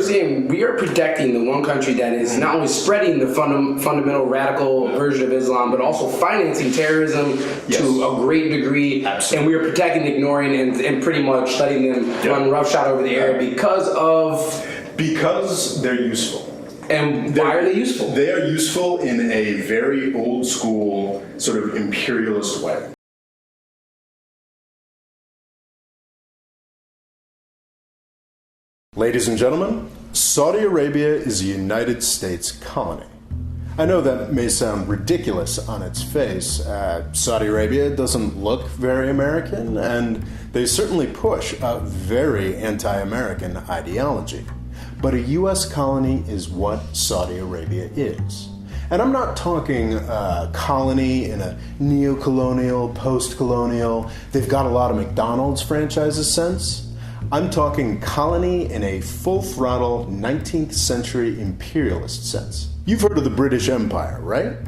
saying we are protecting the one country that is not only spreading the fundamental radical version of Islam, but also financing terrorism to a great degree. Absolutely. And we are protecting, ignoring, and pretty much letting them run roughshod over the air because they're useful. And why are they useful? They are useful in a very old school, sort of imperialist way. Ladies and gentlemen, Saudi Arabia is a United States colony. I know that may sound ridiculous on its face. Saudi Arabia doesn't look very American, and they certainly push a very anti-American ideology. But a U.S. colony is what Saudi Arabia is. And I'm not talking a colony in a neo-colonial, post-colonial, they've got a lot of McDonald's franchises sense. I'm talking colony in a full-throttle 19th century imperialist sense. You've heard of the British Empire, right?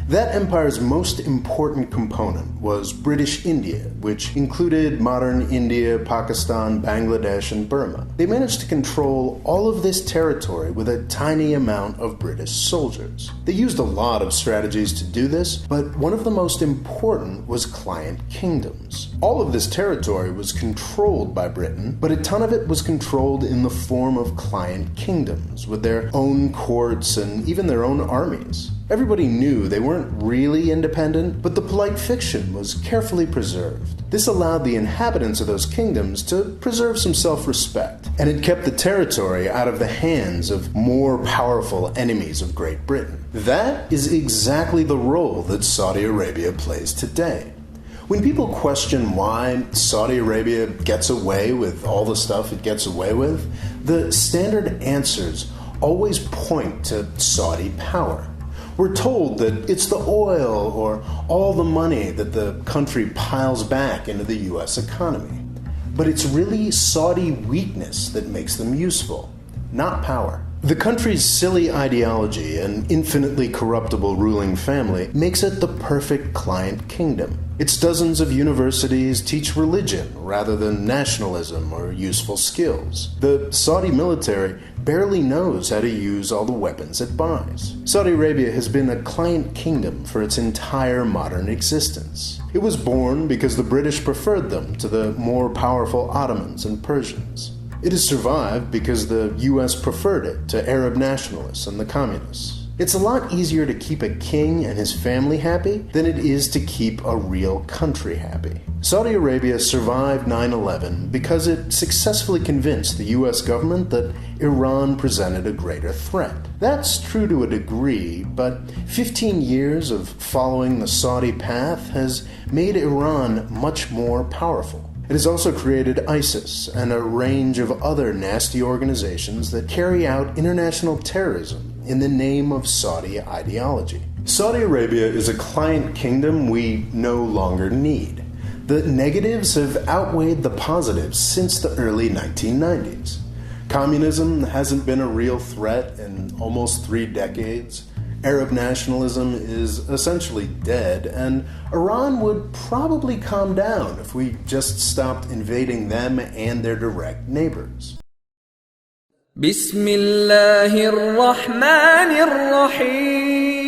That empire's most important component was British India, which included modern India, Pakistan, Bangladesh, and Burma. They managed to control all of this territory with a tiny amount of British soldiers. They used a lot of strategies to do this, but one of the most important was client kingdoms. All of this territory was controlled by Britain, but a ton of it was controlled in the form of client kingdoms, with their own courts and even their own armies. Everybody knew they weren't really independent, but the polite fiction was carefully preserved. This allowed the inhabitants of those kingdoms to preserve some self-respect, and it kept the territory out of the hands of more powerful enemies of Great Britain. That is exactly the role that Saudi Arabia plays today. When people question why Saudi Arabia gets away with all the stuff it gets away with, the standard answers always point to Saudi power. We're told that it's the oil or all the money that the country piles back into the U.S. economy. But it's really Saudi weakness that makes them useful, not power. The country's silly ideology and infinitely corruptible ruling family makes it the perfect client kingdom. Its dozens of universities teach religion rather than nationalism or useful skills. The Saudi military barely knows how to use all the weapons it buys. Saudi Arabia has been a client kingdom for its entire modern existence. It was born because the British preferred them to the more powerful Ottomans and Persians. It has survived because the US preferred it to Arab nationalists and the communists. It's a lot easier to keep a king and his family happy than it is to keep a real country happy. Saudi Arabia survived 9/11 because it successfully convinced the US government that Iran presented a greater threat. That's true to a degree, but 15 years of following the Saudi path has made Iran much more powerful. It has also created ISIS and a range of other nasty organizations that carry out international terrorism in the name of Saudi ideology. Saudi Arabia is a client kingdom we no longer need. The negatives have outweighed the positives since the early 1990s. Communism hasn't been a real threat in almost 3 decades. Arab nationalism is essentially dead, and Iran would probably calm down if we just stopped invading them and their direct neighbors. Bismillahirrahmanirrahim.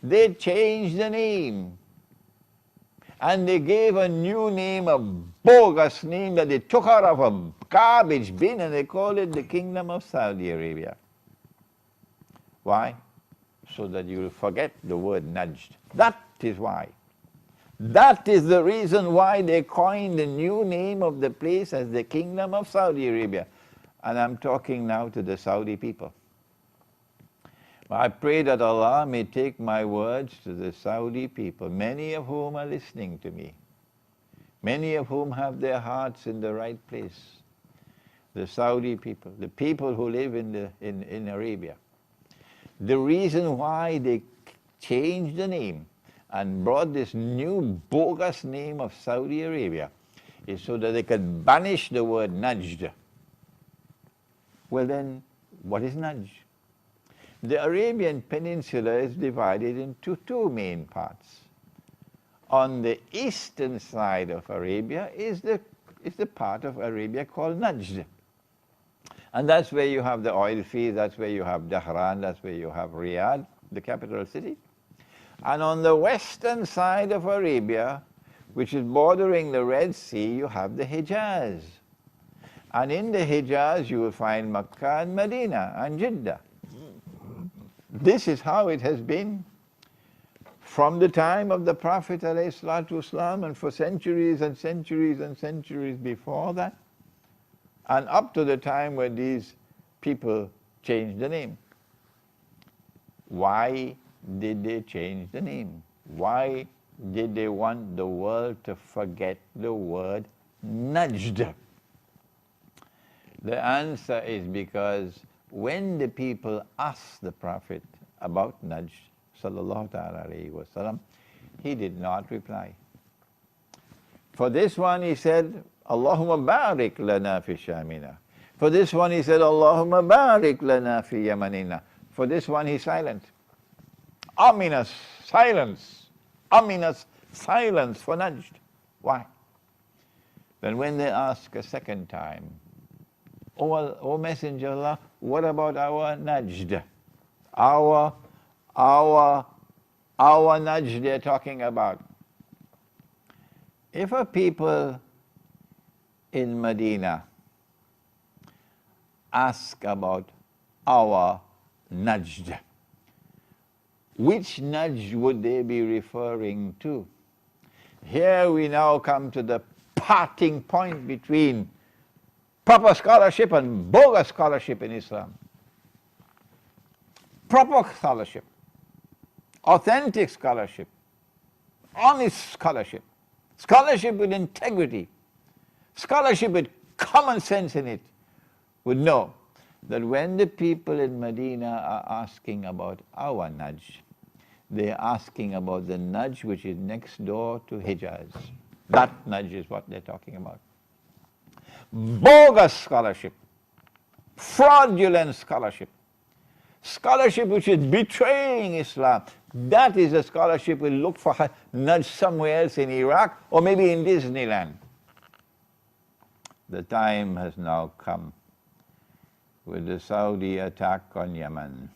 They changed the name. And they gave a new name, a bogus name that they took out of a garbage bin, and they called it the Kingdom of Saudi Arabia. Why? so that you will forget the word nudged. That is why. That is the reason why they coined the new name of the place as the Kingdom of Saudi Arabia. And I'm talking now to the Saudi people. I pray that Allah may take my words to the Saudi people, many of whom are listening to me, many of whom have their hearts in the right place. The Saudi people, the people who live in Arabia. The reason why they changed the name and brought this new bogus name of Saudi Arabia is so that they could banish the word nudged. Well then, what is nudge? The Arabian Peninsula is divided into two main parts. On the eastern side of Arabia is the part of Arabia called Najd. And that's where you have the oil fields, that's where you have Dhahran, that's where you have Riyadh, the capital city. And on the western side of Arabia, which is bordering the Red Sea, you have the Hijaz. And in the Hijaz you will find Makkah and Medina and Jeddah. This is how it has been from the time of the Prophet ﷺ and for centuries and centuries and centuries before that, and up to the time when these people changed the name. Why did they change the name? Why did they want the world to forget the word nudged? The answer is because when the people asked the Prophet about nudge, Sallallahu A'laihi Wasallam, he did not reply. For this one he said, Allahumma barik lana fi shamina. For this one he said, Allahumma barik lana fi yamanina. For this one he's silent. Ominous silence. Ominous silence for nudged. Why? Then when they ask a second time, O Messenger of Allah, what about our nudged? Our nudge they're talking about. If a people in Medina ask about our nudged, which nudge would they be referring to? Here we now come to the parting point between proper scholarship and bogus scholarship in Islam. Proper scholarship, authentic scholarship, honest scholarship, scholarship with integrity, scholarship with common sense in it, would know that when the people in Medina are asking about our nudge, they're asking about the nudge which is next door to Hijaz. That nudge is what they're talking about. Bogus scholarship, fraudulent scholarship, scholarship which is betraying Islam. That is a scholarship we'll look for a nudge somewhere else in Iraq or maybe in Disneyland. The time has now come with the Saudi attack on Yemen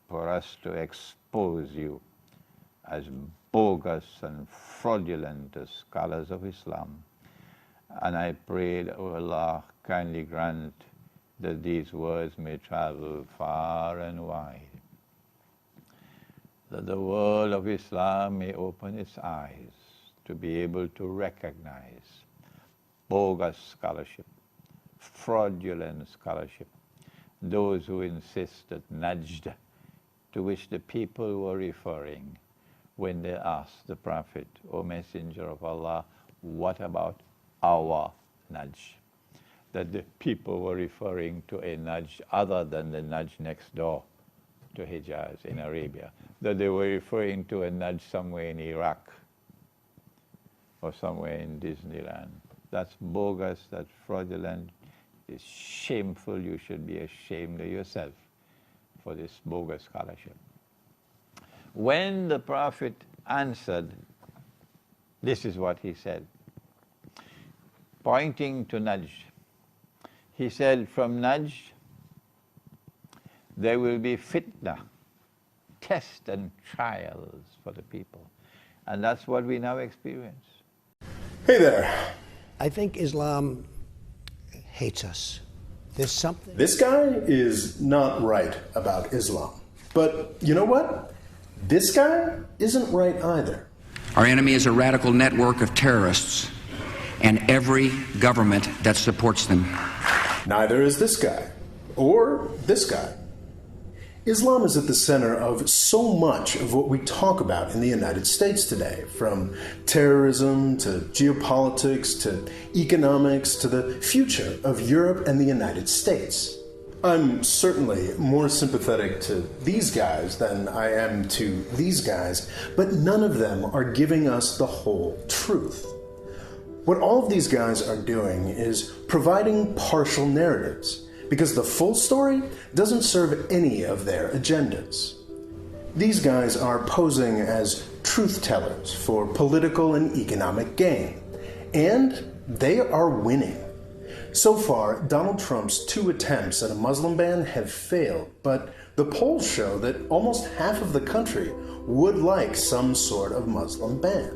for us to expose you as bogus and fraudulent as scholars of Islam. And I pray that, oh Allah, kindly grant that these words may travel far and wide, that the world of Islam may open its eyes to be able to recognize bogus scholarship, fraudulent scholarship, those who insist that nudged, to which the people were referring when they asked the Prophet, O Messenger of Allah, what about our nudge? That the people were referring to a nudge other than the nudge next door to Hijaz in Arabia, that they were referring to a nudge somewhere in Iraq or somewhere in Disneyland. That's bogus, that's fraudulent, it's shameful. You should be ashamed of yourself for this bogus scholarship. When the Prophet answered, this is what he said, pointing to nudge. He said, from nudge there will be fitna, test and trials for the people. And that's what we now experience. Hey there. I think Islam hates us. There's something. This guy is not right about Islam. But you know what? This guy isn't right either. Our enemy is a radical network of terrorists and every government that supports them. Neither is this guy, or this guy. Islam is at the center of so much of what we talk about in the United States today, from terrorism to geopolitics to economics to the future of Europe and the United States. I'm certainly more sympathetic to these guys than I am to these guys, but none of them are giving us the whole truth. What all of these guys are doing is providing partial narratives, because the full story doesn't serve any of their agendas. These guys are posing as truth-tellers for political and economic gain, and they are winning. So far, Donald Trump's 2 attempts at a Muslim ban have failed, but the polls show that almost half of the country would like some sort of Muslim ban.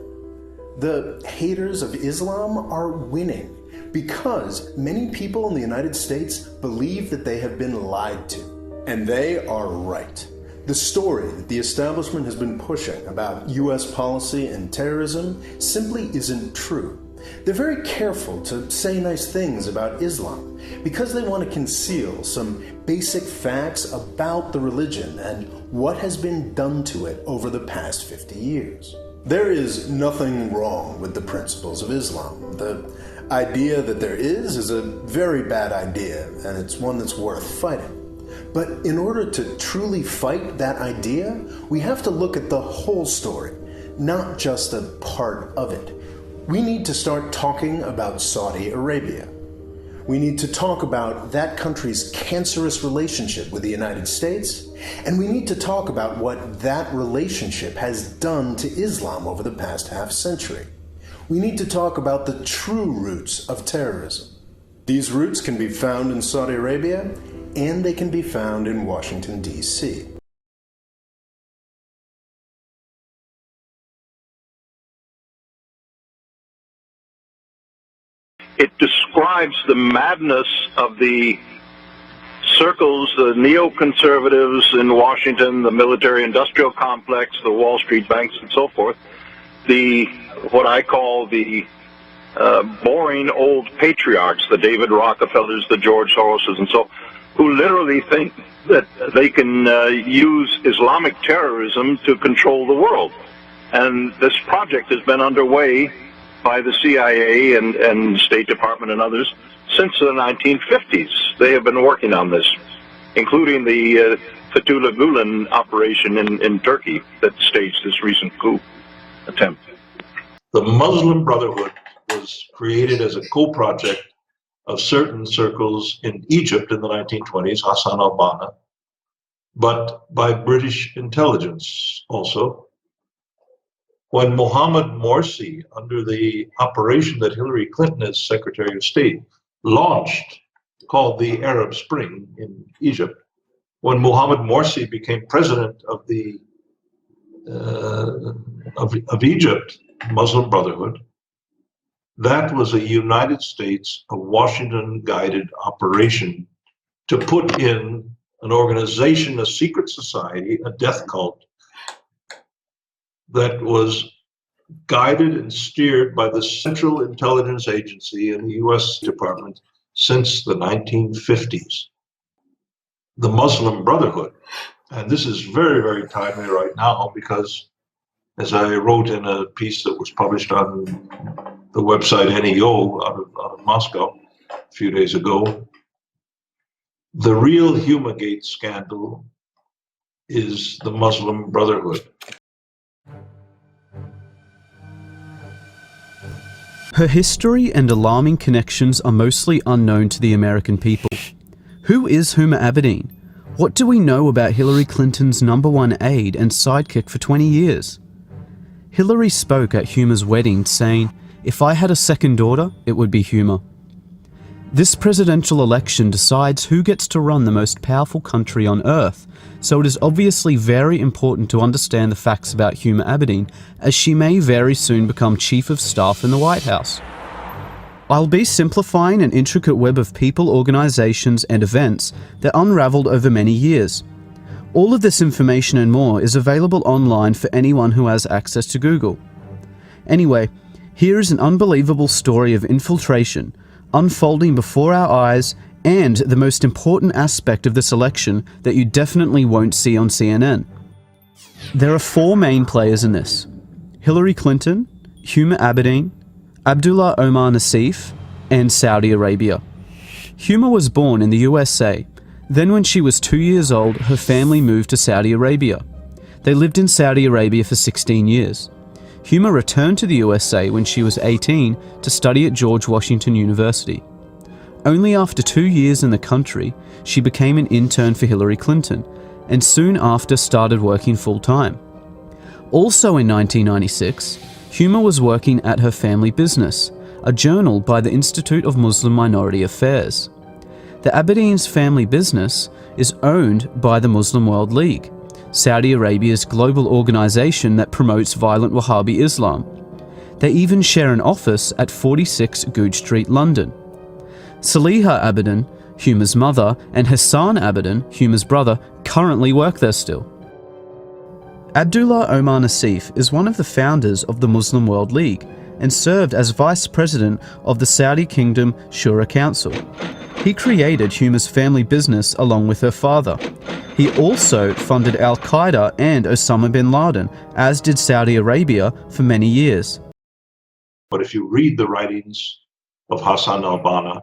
The haters of Islam are winning because many people in the United States believe that they have been lied to. And they are right. The story that the establishment has been pushing about US policy and terrorism simply isn't true. They're very careful to say nice things about Islam because they want to conceal some basic facts about the religion and what has been done to it over the past 50 years. There is nothing wrong with the principles of Islam. The idea that there is a very bad idea, and it's one that's worth fighting. But in order to truly fight that idea, we have to look at the whole story, not just a part of it. We need to start talking about Saudi Arabia. We need to talk about that country's cancerous relationship with the United States, and we need to talk about what that relationship has done to Islam over the past half-century. We need to talk about the true roots of terrorism. These roots can be found in Saudi Arabia, and they can be found in Washington, D.C. It describes the madness of the circles, the neoconservatives in Washington, the military-industrial complex, the Wall Street banks, and so forth. What I call the boring old patriarchs, the David Rockefellers, the George Soroses, and so, who literally think that they can use Islamic terrorism to control the world. And this project has been underway by the CIA and State Department and others since the 1950s. They have been working on this, including the Fethullah Gulen operation in Turkey that staged this recent coup attempt. The Muslim Brotherhood was created as a co-project of certain circles in Egypt in the 1920s, Hassan al-Banna, but by British intelligence also. When Mohammed Morsi, under the operation that Hillary Clinton as Secretary of State launched, called the Arab Spring in Egypt, when Mohammed Morsi became president of the of Egypt, Muslim Brotherhood, that was a United States, a Washington-guided operation to put in an organization, a secret society, a death cult, that was guided and steered by the Central Intelligence Agency and the US Department since the 1950s. The Muslim Brotherhood, and this is very, very timely right now because, as I wrote in a piece that was published on the website NEO out of Moscow a few days ago, the real Humagate scandal is the Muslim Brotherhood. Her history and alarming connections are mostly unknown to the American people. Who is Huma Abedin? What do we know about Hillary Clinton's #1 aide and sidekick for 20 years? Hillary spoke at Huma's wedding saying, "If I had a second daughter, it would be Huma." This presidential election decides who gets to run the most powerful country on earth, so it is obviously very important to understand the facts about Huma Abedin, as she may very soon become Chief of Staff in the White House. I'll be simplifying an intricate web of people, organizations, and events that unraveled over many years. All of this information and more is available online for anyone who has access to Google. Anyway, here is an unbelievable story of infiltration unfolding before our eyes, and the most important aspect of this election that you definitely won't see on CNN. There are four main players in this: Hillary Clinton, Huma Abedin, Abdullah Omar Nassif, and Saudi Arabia. Huma was born in the USA. Then when she was 2 years old, her family moved to Saudi Arabia. They lived in Saudi Arabia for 16 years. Huma returned to the USA when she was 18 to study at George Washington University. Only after 2 years in the country, she became an intern for Hillary Clinton, and soon after started working full-time. Also in 1996, Huma was working at her family business, a journal by the Institute of Muslim Minority Affairs. The Abedin's family business is owned by the Muslim World League, Saudi Arabia's global organization that promotes violent Wahhabi Islam. They even share an office at 46 Goodge Street, London. Saliha Abedin, Huma's mother, and Hassan Abedin, Huma's brother, currently work there still. Abdullah Omar Nassif is one of the founders of the Muslim World League and served as vice president of the Saudi Kingdom Shura Council. He created Huma's family business along with her father. He also funded Al-Qaeda and Osama bin Laden, as did Saudi Arabia for many years. But if you read the writings of Hassan al-Banna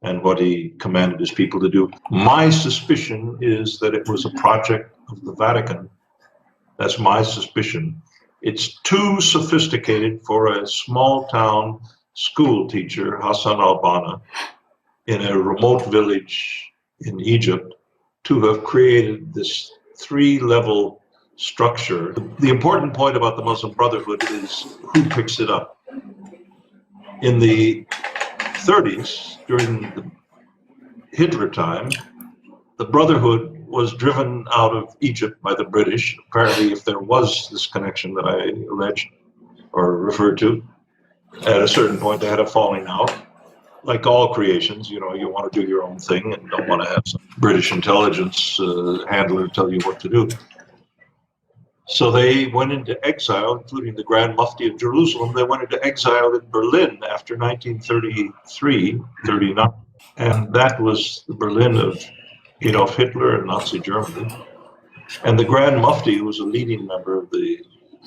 and what he commanded his people to do, my suspicion is that it was a project of the Vatican. That's my suspicion. It's too sophisticated for a small town school teacher, Hassan al-Banna, in a remote village in Egypt, to have created this three-level structure. The important point about the Muslim Brotherhood is who picks it up. In the 30s, during the Hitler time, the Brotherhood was driven out of Egypt by the British. Apparently, if there was this connection that I alleged or referred to, at a certain point they had a falling out. Like all creations, you know, you want to do your own thing and don't want to have some British intelligence handler tell you what to do. So they went into exile, including the Grand Mufti of Jerusalem. They went into exile in Berlin after 1933, 39. And that was the Berlin of Adolf Hitler and Nazi Germany. And the Grand Mufti was a leading member of the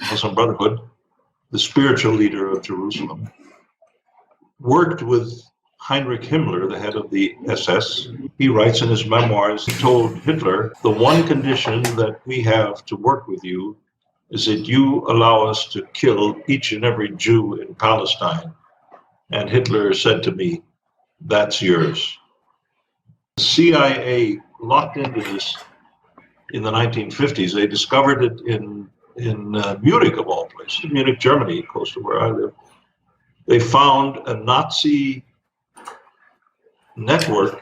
Muslim Brotherhood, the spiritual leader of Jerusalem, worked with Heinrich Himmler, the head of the SS. He writes in his memoirs, he told Hitler, the one condition that we have to work with you is that you allow us to kill each and every Jew in Palestine. And Hitler said to me, that's yours. The CIA locked into this in the 1950s. They discovered it in Munich, of all places, Munich, Germany, close to where I live. They found a Nazi network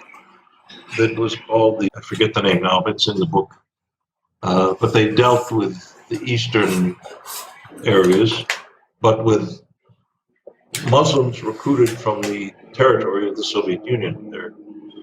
that was called I forget the name now, but it's in the book. But they dealt with the eastern areas, but with Muslims recruited from the territory of the Soviet Union. There are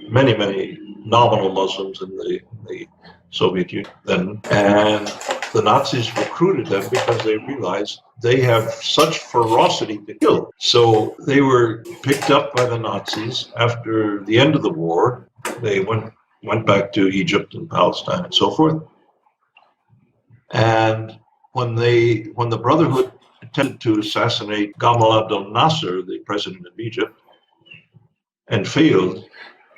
many, many nominal Muslims in the Soviet Union then. And the Nazis recruited them because they realized they have such ferocity to kill. So they were picked up by the Nazis after the end of the war. They went back to Egypt and Palestine and so forth. And when the Brotherhood attempted to assassinate Gamal Abdel Nasser, the president of Egypt, and failed,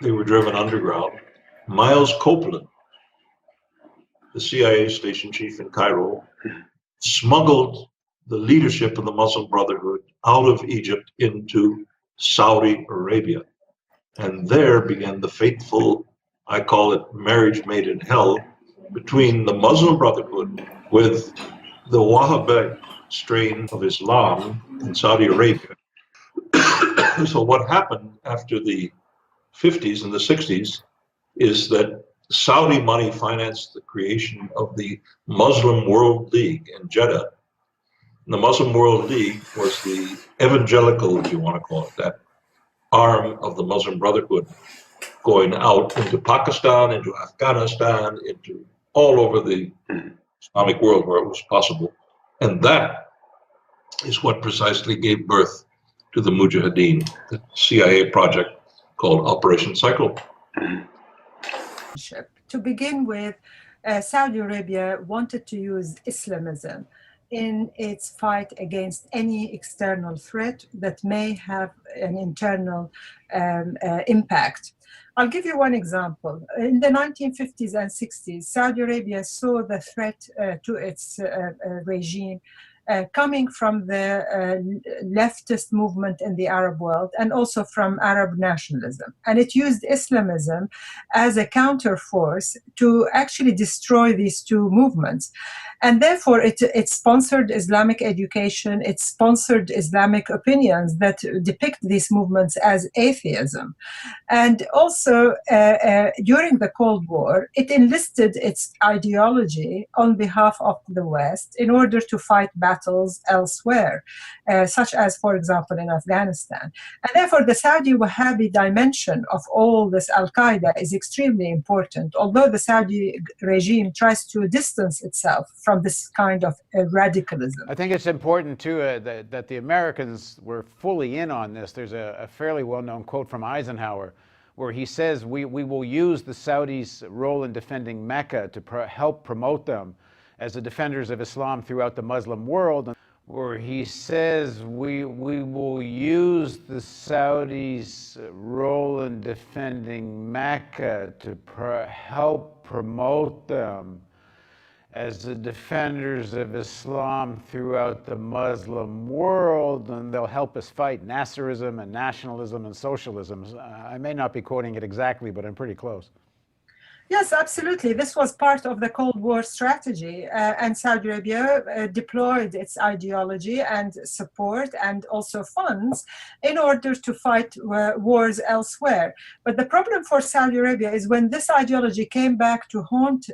they were driven underground. Miles Copeland, the CIA station chief in Cairo, smuggled the leadership of the Muslim Brotherhood out of Egypt into Saudi Arabia. And there began the fateful, I call it marriage made in hell, between the Muslim Brotherhood with the Wahhabi strain of Islam in Saudi Arabia. So what happened after the 50s and the 60s is that Saudi money financed the creation of the Muslim World League in Jeddah. And the Muslim World League was the evangelical, if you want to call it that, arm of the Muslim Brotherhood, going out into Pakistan, into Afghanistan, into all over the Islamic world where it was possible. And that is what precisely gave birth to the Mujahideen, the CIA project called Operation Cyclone. To begin with, Saudi Arabia wanted to use Islamism in its fight against any external threat that may have an internal impact. I'll give you one example. In the 1950s and 60s, Saudi Arabia saw the threat to its regime coming from the leftist movement in the Arab world and also from Arab nationalism. And it used Islamism as a counterforce to actually destroy these two movements. And therefore, it sponsored Islamic education, it sponsored Islamic opinions that depict these movements as atheism. And also, during the Cold War, it enlisted its ideology on behalf of the West in order to fight battles elsewhere, such as, for example, in Afghanistan. And therefore, the Saudi Wahhabi dimension of all this Al-Qaeda is extremely important, although the Saudi regime tries to distance itself from this kind of radicalism. I think it's important too that the Americans were fully in on this. There's a fairly well-known quote from Eisenhower where he says we will use the Saudis' role in defending Mecca to help promote them as the defenders of Islam throughout the Muslim world, where he says we will use the Saudis' role in defending Mecca to help promote them as the defenders of Islam throughout the Muslim world, and they'll help us fight Nasserism and nationalism and socialism. I may not be quoting it exactly, but I'm pretty close. Yes, absolutely. This was part of the Cold War strategy, and Saudi Arabia deployed its ideology and support and also funds in order to fight wars elsewhere. But the problem for Saudi Arabia is when this ideology came back to haunt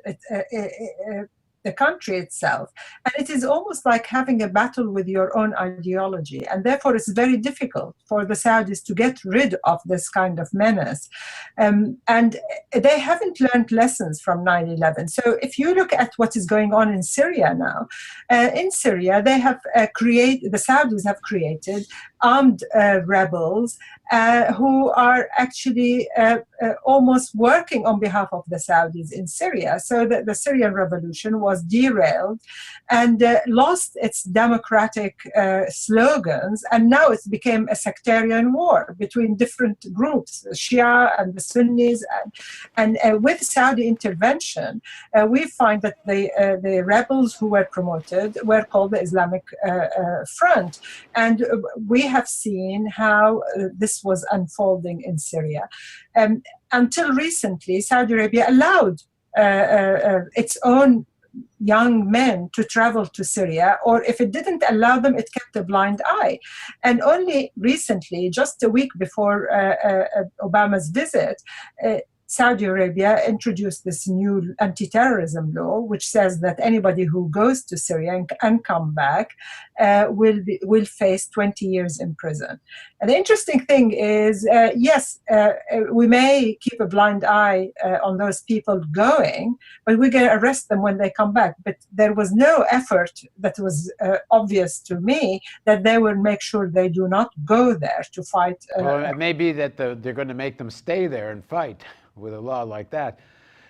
the country itself. And it is almost like having a battle with your own ideology. And therefore, it's very difficult for the Saudis to get rid of this kind of menace. And they haven't learned lessons from 9/11. So if you look at what is going on in Syria now, in Syria, they have the Saudis have created armed rebels who are actually almost working on behalf of the Saudis in Syria. So that the Syrian revolution was derailed and lost its democratic slogans, and now it became a sectarian war between different groups, the Shia and the Sunnis. And with Saudi intervention, we find that the rebels who were promoted were called the Islamic Front. And we have seen how this was unfolding in Syria. Until recently, Saudi Arabia allowed its own young men to travel to Syria, or if it didn't allow them, it kept a blind eye. And only recently, just a week before Obama's visit, Saudi Arabia introduced this new anti-terrorism law, which says that anybody who goes to Syria and come back will face 20 years in prison. And the interesting thing is, yes, we may keep a blind eye on those people going, but we're going to arrest them when they come back. But there was no effort that was obvious to me that they will make sure they do not go there to fight. Well, it may be that they're going to make them stay there and fight with a law like that.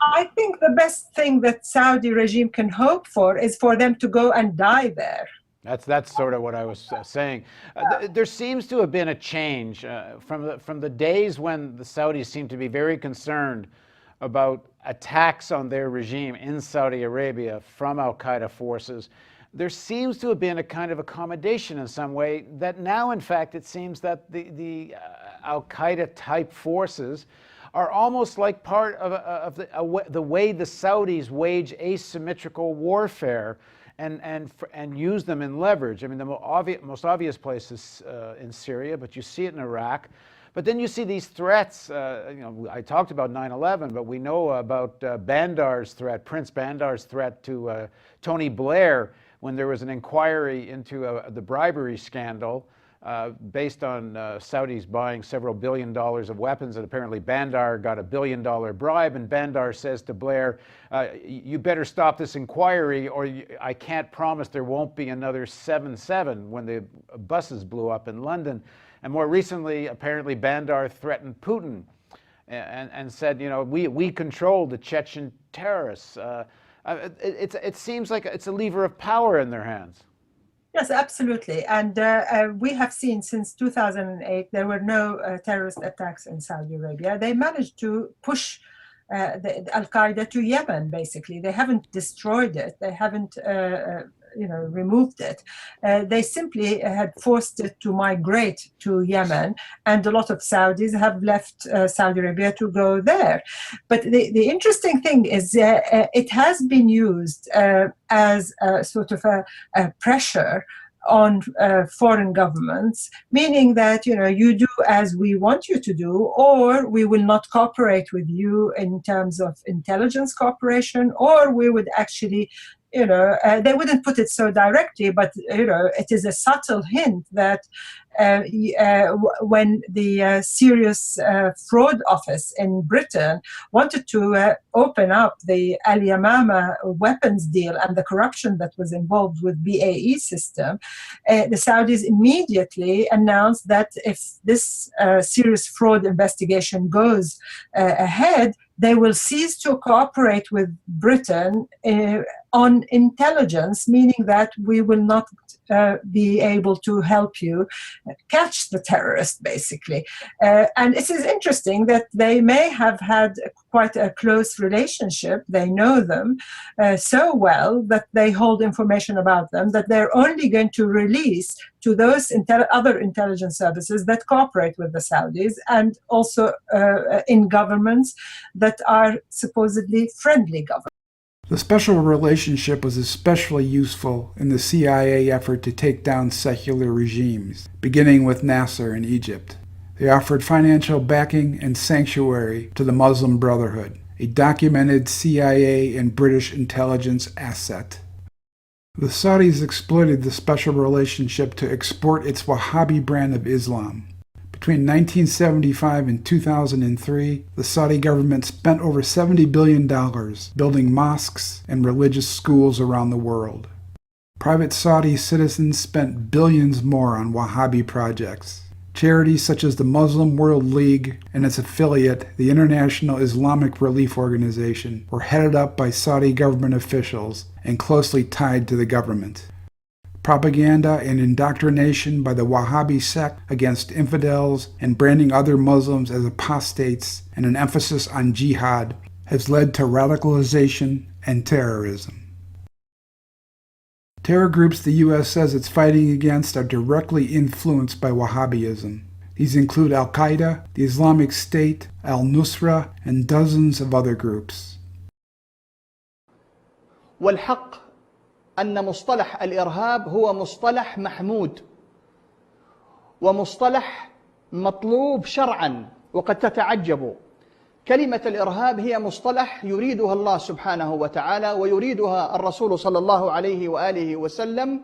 I think the best thing that Saudi regime can hope for is for them to go and die there. That's sort of what I was saying. There seems to have been a change from the days when the Saudis seemed to be very concerned about attacks on their regime in Saudi Arabia from Al-Qaeda forces. There seems to have been a kind of accommodation in some way that now, in fact, it seems that the Al-Qaeda type forces are almost like part of the way the Saudis wage asymmetrical warfare and use them in leverage. I mean, the most obvious place is in Syria, but you see it in Iraq. But then you see these threats. I talked about 9/11, but we know about Bandar's threat, Prince Bandar's threat to Tony Blair when there was an inquiry into the bribery scandal. based on Saudis buying several $1 billion of weapons, and apparently Bandar got a $1 billion bribe, and Bandar says to Blair, you better stop this inquiry or I can't promise there won't be another 7/7 when the buses blew up in London. And more recently, apparently Bandar threatened Putin and said, you know, we control the Chechen terrorists. It seems like it's a lever of power in their hands. Yes, absolutely. And we have seen since 2008, there were no terrorist attacks in Saudi Arabia. They managed to push Al-Qaeda to Yemen, basically. They haven't destroyed it. They haven't removed it. They simply had forced it to migrate to Yemen, and a lot of Saudis have left Saudi Arabia to go there. But the interesting thing is it has been used as a sort of a pressure on foreign governments, meaning that, you know, you do as we want you to do, or we will not cooperate with you in terms of intelligence cooperation, or we would actually, you know, they wouldn't put it so directly, but, you know, it is a subtle hint that when the Serious Fraud Office in Britain wanted to open up the Al Yamama weapons deal and the corruption that was involved with BAE system, the Saudis immediately announced that if this serious fraud investigation goes ahead, they will cease to cooperate with Britain on intelligence, meaning that we will not be able to help you catch the terrorist, basically. And it is interesting that they may have had quite a close relationship. They know them so well that they hold information about them that they're only going to release to those other intelligence services that cooperate with the Saudis, and also in governments that are supposedly friendly governments. The special relationship was especially useful in the CIA effort to take down secular regimes, beginning with Nasser in Egypt. They offered financial backing and sanctuary to the Muslim Brotherhood, a documented CIA and British intelligence asset. The Saudis exploited the special relationship to export its Wahhabi brand of Islam. Between 1975 and 2003, the Saudi government spent over $70 billion building mosques and religious schools around the world. Private Saudi citizens spent billions more on Wahhabi projects. Charities such as the Muslim World League and its affiliate, the International Islamic Relief Organization, were headed up by Saudi government officials and closely tied to the government. Propaganda and indoctrination by the Wahhabi sect against infidels and branding other Muslims as apostates and an emphasis on jihad has led to radicalization and terrorism. Terror groups the U.S. says it's fighting against are directly influenced by Wahhabism. These include Al-Qaeda, the Islamic State, Al-Nusra, and dozens of other groups. والحق أن مصطلح الإرهاب هو مصطلح محمود ومصطلح مطلوب شرعا، وقد تتعجبوا كلمة الإرهاب هي مصطلح يريدها الله سبحانه وتعالى ويريدها الرسول صلى الله عليه وآله وسلم،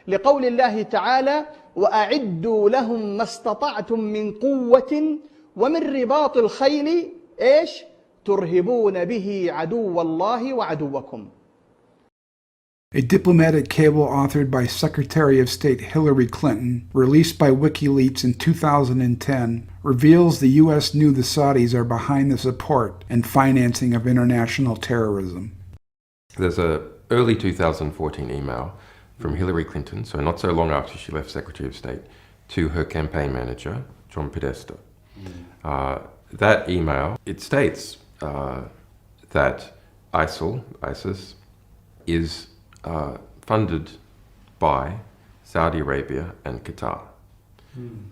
لقول الله تعالى: وأعدوا لهم ما استطعتم من قوة ومن رباط الخيل ترهبون به عدو الله وعدوكم. A diplomatic cable authored by Secretary of State Hillary Clinton, released by WikiLeaks in 2010, reveals the U.S. knew the Saudis are behind the support and financing of international terrorism. There's an early 2014 email from Hillary Clinton, so not so long after she left Secretary of State, to her campaign manager, John Podesta. That email, it states that ISIS, is funded by Saudi Arabia and Qatar,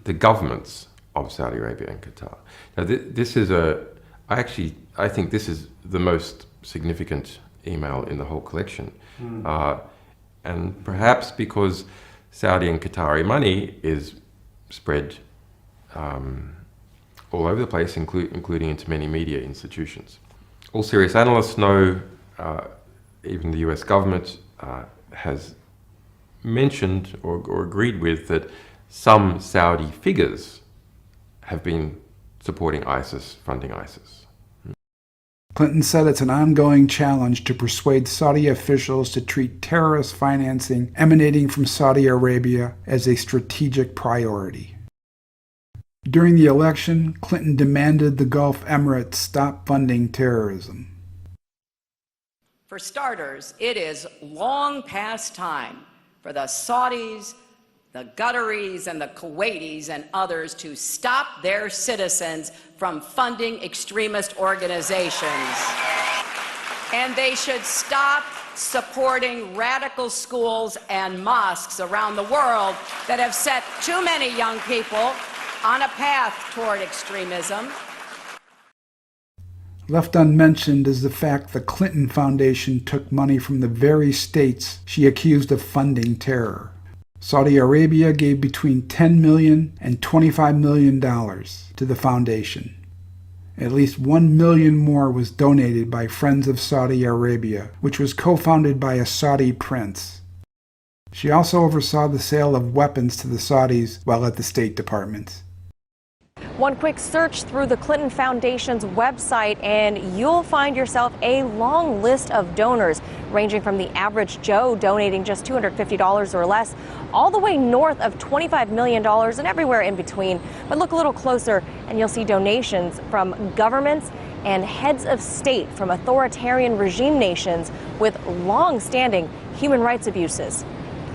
the governments of Saudi Arabia and Qatar. Now, this is I think this is the most significant email in the whole collection. And perhaps because Saudi and Qatari money is spread all over the place, including into many media institutions. All serious analysts know, even the US government has mentioned or agreed with that some Saudi figures have been supporting ISIS, funding ISIS. Clinton said it's an ongoing challenge to persuade Saudi officials to treat terrorist financing emanating from Saudi Arabia as a strategic priority. During the election, Clinton demanded the Gulf Emirates stop funding terrorism. For starters, it is long past time for the Saudis, the Qataris, and the Kuwaitis and others to stop their citizens from funding extremist organizations. And they should stop supporting radical schools and mosques around the world that have set too many young people on a path toward extremism. Left unmentioned is the fact the Clinton Foundation took money from the very states she accused of funding terror. Saudi Arabia gave between $10 million and $25 million to the foundation. At least $1 million more was donated by Friends of Saudi Arabia, which was co-founded by a Saudi prince. She also oversaw the sale of weapons to the Saudis while at the State Department. One quick search through the Clinton Foundation's website and you'll find yourself a long list of donors, ranging from the average Joe donating just $250 or less, all the way north of $25 million and everywhere in between. But look a little closer and you'll see donations from governments and heads of state from authoritarian regime nations with long-standing human rights abuses.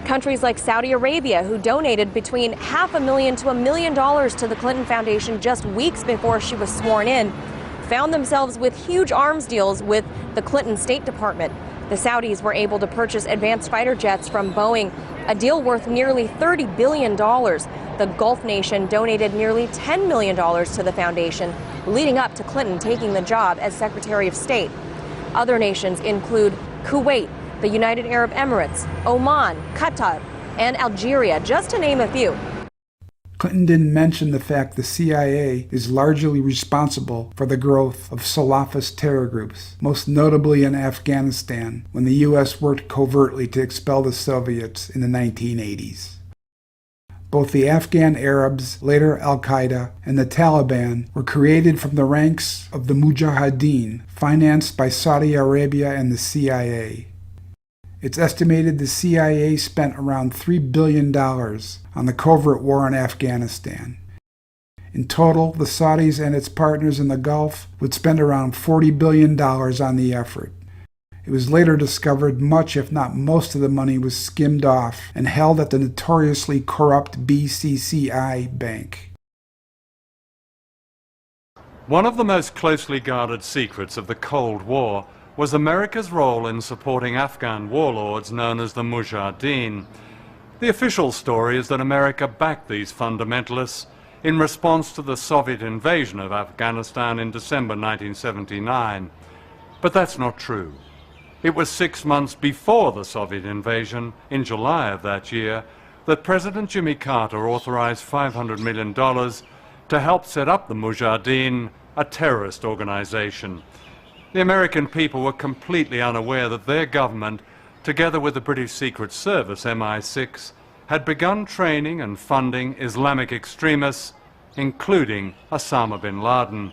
Countries like Saudi Arabia, who donated between $500,000 to $1 million to the Clinton Foundation just weeks before she was sworn in, found themselves with huge arms deals with the Clinton State Department. The Saudis were able to purchase advanced fighter jets from Boeing, a deal worth nearly $30 billion. The Gulf nation donated nearly $10 million to the foundation, leading up to Clinton taking the job as Secretary of State. Other nations include Kuwait, the United Arab Emirates, Oman, Qatar, and Algeria, just to name a few. Clinton didn't mention the fact the CIA is largely responsible for the growth of Salafist terror groups, most notably in Afghanistan, when the U.S. worked covertly to expel the Soviets in the 1980s. Both the Afghan Arabs, later Al-Qaeda, and the Taliban were created from the ranks of the Mujahideen, financed by Saudi Arabia and the CIA. It's estimated the CIA spent around $3 billion on the covert war in Afghanistan. In total, the Saudis and its partners in the Gulf would spend around $40 billion on the effort. It was later discovered much, if not most, of the money was skimmed off and held at the notoriously corrupt BCCI bank. One of the most closely guarded secrets of the Cold War was America's role in supporting Afghan warlords known as the Mujahideen. The official story is that America backed these fundamentalists in response to the Soviet invasion of Afghanistan in December 1979. But that's not true. It was 6 months before the Soviet invasion, in July of that year, that President Jimmy Carter authorized $500 million to help set up the Mujahideen, a terrorist organization. The American people were completely unaware that their government, together with the British Secret Service, MI6, had begun training and funding Islamic extremists, including Osama bin Laden.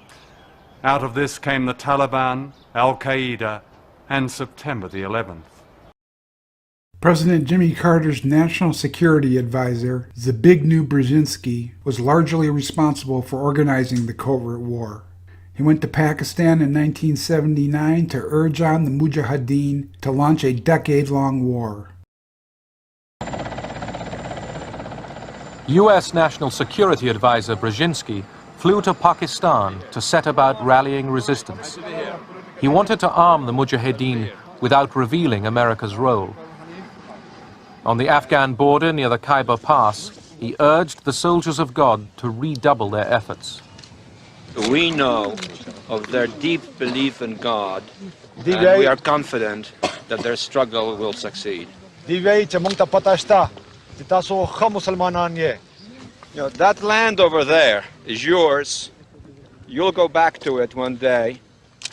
Out of this came the Taliban, Al-Qaeda, and September the 11th. President Jimmy Carter's national security advisor, Zbigniew Brzezinski, was largely responsible for organizing the covert war. He went to Pakistan in 1979 to urge on the Mujahideen to launch a decade-long war. U.S. National Security Advisor Brzezinski flew to Pakistan to set about rallying resistance. He wanted to arm the Mujahideen without revealing America's role. On the Afghan border near the Khyber Pass, he urged the soldiers of God to redouble their efforts. We know of their deep belief in God, and we are confident that their struggle will succeed. That land over there is yours. You'll go back to it one day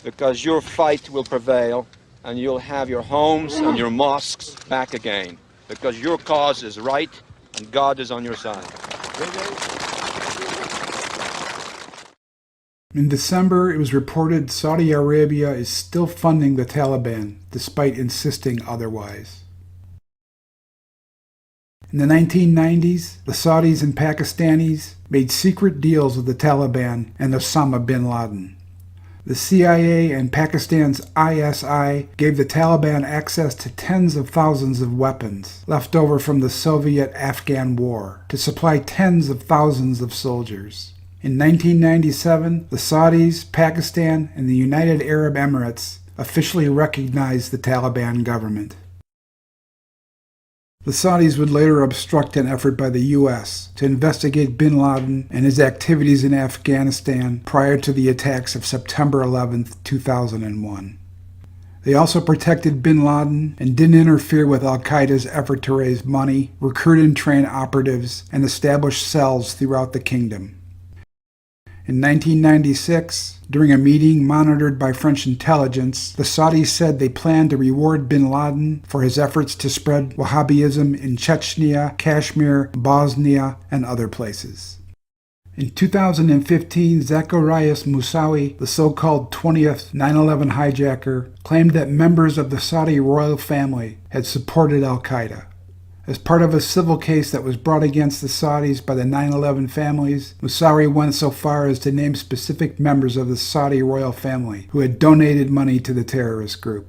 because your fight will prevail and you'll have your homes and your mosques back again because your cause is right and God is on your side. In December, it was reported Saudi Arabia is still funding the Taliban, despite insisting otherwise. In the 1990s, the Saudis and Pakistanis made secret deals with the Taliban and Osama bin Laden. The CIA and Pakistan's ISI gave the Taliban access to tens of thousands of weapons left over from the Soviet-Afghan War to supply tens of thousands of soldiers. In 1997, the Saudis, Pakistan, and the United Arab Emirates officially recognized the Taliban government. The Saudis would later obstruct an effort by the U.S. to investigate bin Laden and his activities in Afghanistan prior to the attacks of September 11, 2001. They also protected bin Laden and didn't interfere with al-Qaeda's effort to raise money, recruit and train operatives, and establish cells throughout the kingdom. In 1996, during a meeting monitored by French intelligence, the Saudis said they planned to reward bin Laden for his efforts to spread Wahhabism in Chechnya, Kashmir, Bosnia, and other places. In 2015, Zacarias Moussaoui, the so-called 20th 9/11 hijacker, claimed that members of the Saudi royal family had supported al-Qaeda. As part of a civil case that was brought against the Saudis by the 9/11 families, Moussaoui went so far as to name specific members of the Saudi royal family who had donated money to the terrorist group.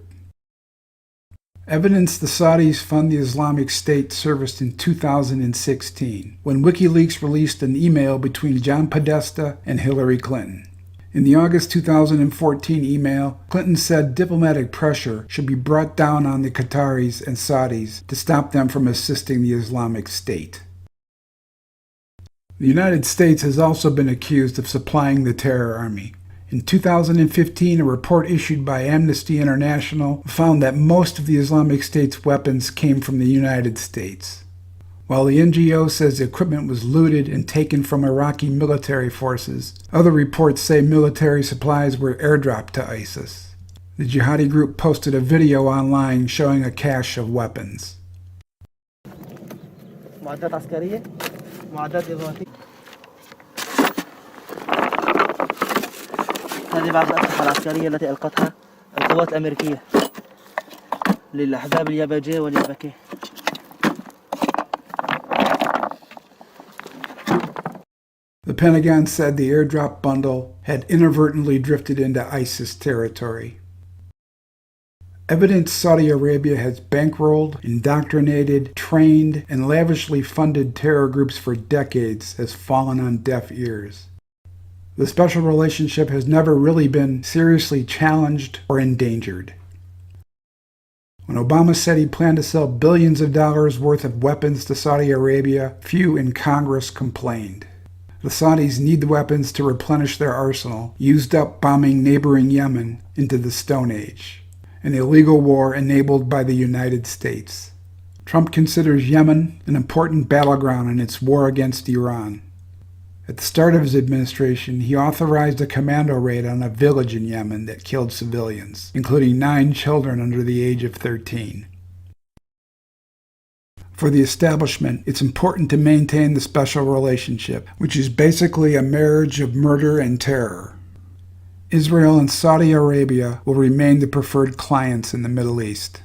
Evidence the Saudis fund the Islamic State surfaced in 2016, when WikiLeaks released an email between John Podesta and Hillary Clinton. In the August 2014 email, Clinton said diplomatic pressure should be brought down on the Qataris and Saudis to stop them from assisting the Islamic State. The United States has also been accused of supplying the terror army. In 2015, a report issued by Amnesty International found that most of the Islamic State's weapons came from the United States. While the NGO says the equipment was looted and taken from Iraqi military forces, other reports say military supplies were airdropped to ISIS. The jihadi group posted a video online showing a cache of weapons. معدات عسكرية معدات إضافية هذه بعض الأسلحة العسكرية التي ألقتها القوات الأمريكية للأحزاب اليابجية واليابكية. The Pentagon said the airdrop bundle had inadvertently drifted into ISIS territory. Evidence Saudi Arabia has bankrolled, indoctrinated, trained, and lavishly funded terror groups for decades has fallen on deaf ears. The special relationship has never really been seriously challenged or endangered. When Obama said he planned to sell billions of dollars worth of weapons to Saudi Arabia, few in Congress complained. The Saudis need the weapons to replenish their arsenal, used up bombing neighboring Yemen into the Stone Age, an illegal war enabled by the United States. Trump considers Yemen an important battleground in its war against Iran. At the start of his administration, he authorized a commando raid on a village in Yemen that killed civilians, including 9 children under the age of 13. For the establishment, it's important to maintain the special relationship, which is basically a marriage of murder and terror. Israel and Saudi Arabia will remain the preferred clients in the Middle East.